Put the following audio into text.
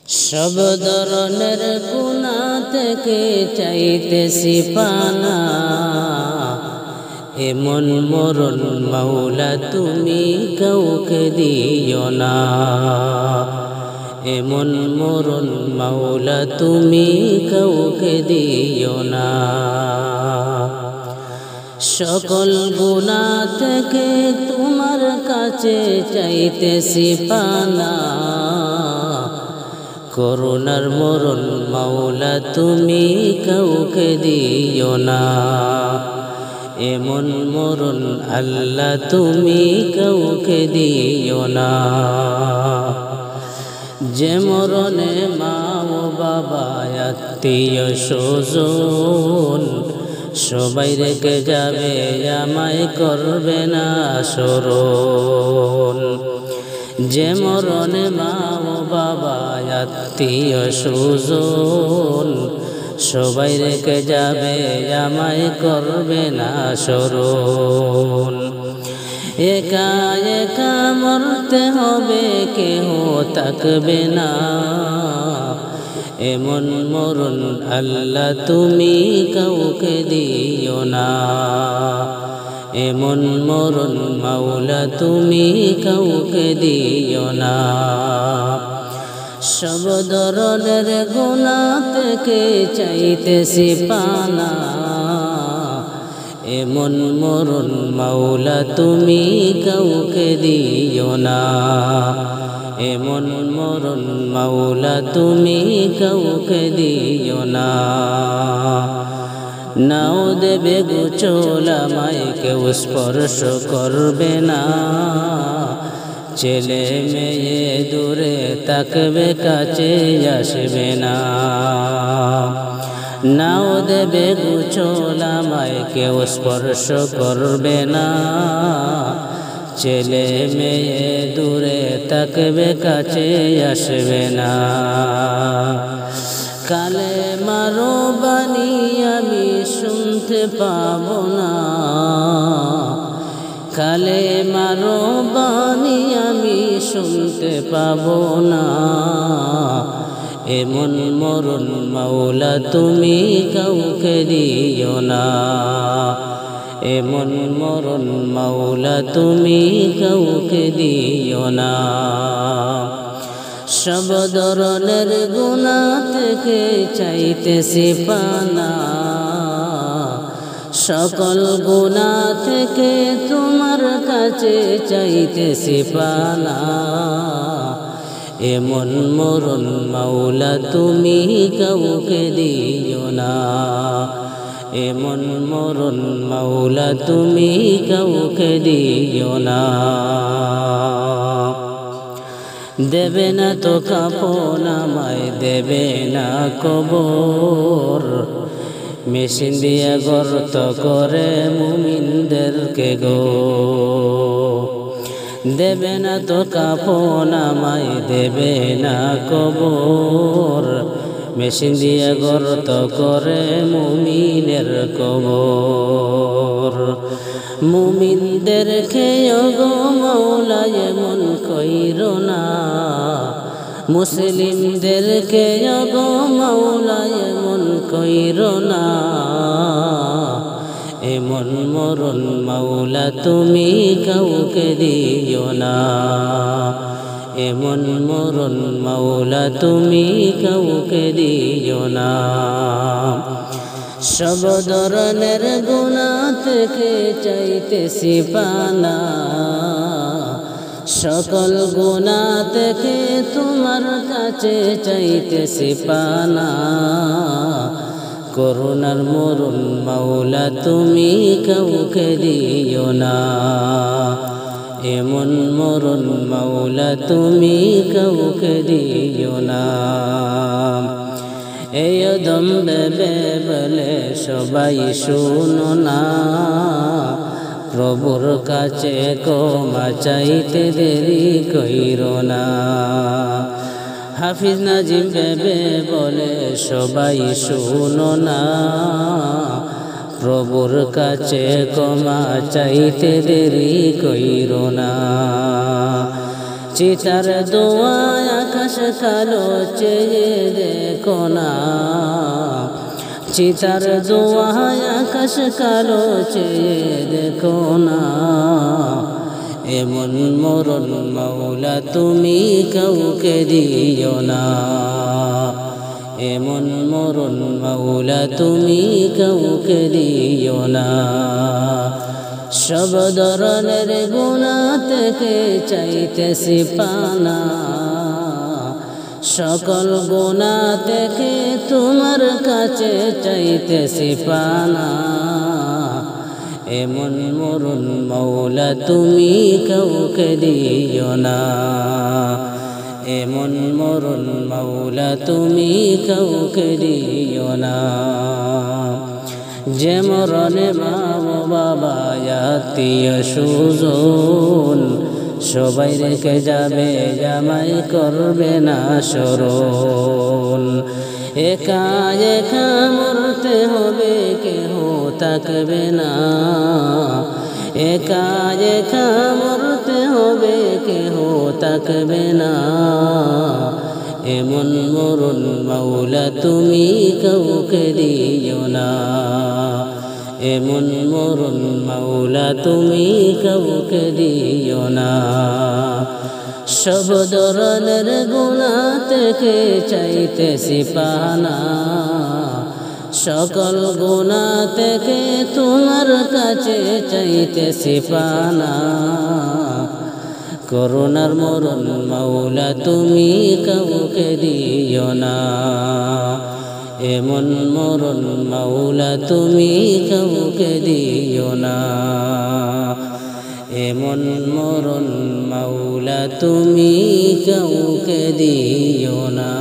সব ধরনের গুনাহ থেকে চাইতেছি পানা, এমন মরণ মাওলা তুমি কাউকে দিও না। এমন মরণ মাওলা তুমি কাউকে দিও না। সকল গুনাহ থেকে তোমার কাছে চাইতেছি পানা, করুণার মরণ মাওলা তুমি কাউকে দিও না। এমন মরণ আল্লাহ তুমি কাউকে দিও না। যে মরণে মা ও বাবা আত্মীয় স্বজন সবাই রেখে যাবে, আমায় করবে না স্মরণ। যে মরণে মা ও বাবা আত্মীয় স্বজন সবাই রেখে যাবে, আমায় করবে না স্মরণ। একা একা মরতে হবে, কেহ থাকবে না। এমন মরণ আল্লাহ তুমি কাউকে দিও না। এমন মরণ মাওলা তুমি কাউকে দিও না। সব ধরনের গুনাহ থেকে চাইতেছি পানা, এমন মরণ মাওলা তুমি কাউকে দিও না। এমন মরণ মাওলা তুমি কাউকে দিও না। নাও দেবে গোচল আমায়, কেউ স্পর্শ করবে না। ছেলে মেয়ে দূরে থাকবে, কাছে আসবে না। নাও দেবে গোচল আমায়, কেউ স্পর্শ করবে না। ছেলে মেয়ে দূরে থাকবে, কাছে আসবে না। কালে মারো বাণী আমি শুনতে পাবো না। কালে মারো বাণী আমি শুনতে পাবো না। এমন মরণ মাওলা তুমি কাউকে দিও না। এমন মরণ মাওলা তুমি কাউকে দিও না। সব ধরনের গুনাহ থেকে চাইতেছি পানা, সকল গুনাহ থেকে তোমার কাছে চাইতেছি পানা। এমন মরণ মাওলা তুমি কাউকে দিও না। এমন মরণ মাওলা তুমি কাউকে দিও না। দেবে না তো কাফন আমায়, দেবে না কবর। মেশিন দিয়ে গর্ত করে মুমিনদেরকে গো। দেবে না তো কাফন আমায়, দেবে না কবর। মেশিন দিয়ে গর্ত করে মুমিনের কবর। মুমিনদেরকে গো মাওলা এমন কইরো না। মুসলিমদেরকে গো মাওলা এমন কইরো না। এমন মরণ মাওলা তুমি কাউকে দিও না। এমন মরণ মাওলা তুমি কাউকে দিও না। সব ধরনের গুনাহ থেকে চাইতেছি পানা, সকল গুনাহ থেকে তোমার কাছে চাইতেছি পানা। করুণার মরণ মাওলা তুমি কাউকে দিও না। এমন মরণ মাওলা তুমি কাউকে দিও না। এই দম বেবে বলে সবাই শুনো না। প্রভুর কাছে ক্ষমা চাইতে দেরি কইরো না। হাফিজ নাজিম বেবে বলে সবাই শুনো না। প্রভুর কাছে ক্ষমা চাইতে দেরি কইরো না। চিতার দোয়া আকাশ কালো চেয়ে দেখো না, চিতার দোয়ায় আকাশ কালো চেয়ে দেখো না। এমন মরণ মাওলা তুমি কাউকে দিও না, এমন মরণ মাওলা তুমি কাউকে দিও না। সব ধরনের গুনাহ থেকে চাইতেছি পানা, সকল গুনাহ থেকে তোমার কাছে চাইতেছি পানা। এমন মরণ মাওলা তুমি কাউকে দিও না, এমন মরণ মাওলা তুমি কাউকে দিও না। যে মরণে মা বাবা আত্মীয় স্বজন সবাই রেখে যাবে, জামাই করবে না স্মরণ। একা একা মরতে হবে, কেহ থাকবে না, একা একা মরতে হবে, কেহ থাকবে না। এমন মরণ মাওলা তুমি কাউকে দিও না, এমন মরণ মাওলা তুমি কাউকে দিও না। সব ধরনের গুনাহ থেকে চাইতেছি পানা, সকল গুনাহ থেকে তোমার কাছে চাইতেছি পানা। করুণার মরণ মাওলা তুমি কাউকে দিও না, এমন মরণ মাওলা তুমি কাউকে দিও না, এমন মরণ মাওলা তুমি কাউকে দিও না।